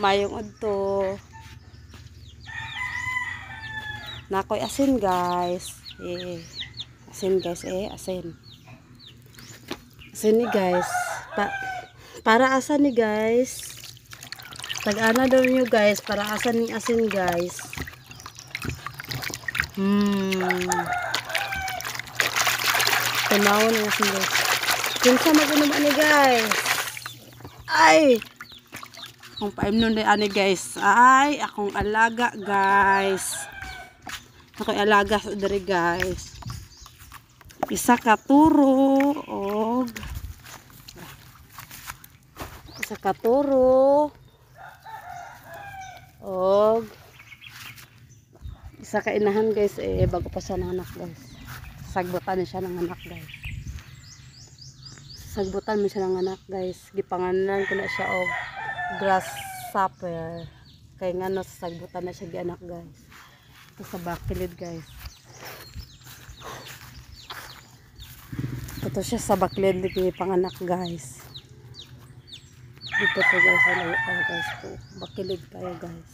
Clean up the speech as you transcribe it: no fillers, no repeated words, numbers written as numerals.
Mayong udto. Nakoy asin guys. Asin guys asin. Asin ni guys. Para asan ni guys. Tag-ana daw nyo guys. Para asan ni asin guys. Tunaw na asin guys. Kinsa mag-inom ani guys. Ay! Akong paimnon na ani guys. Ay! Akong alaga guys. Ako'y alaga sa diri guys. Isa ka turo og isa ka turo og isa ka inahan guys bago pa siya ng anak guys. Sagbutan niya siya ng anak guys. Sagbutan mo siya ng anak guys. Gipanganan ko na siya og grasshopper. Kaya nga no sagbutan na siya gi anak guys. Ito sa bakilid guys. Ito siya sa bakilid di panganak guys. Dito to guys, alayo tayo guys po. Bakilid tayo guys.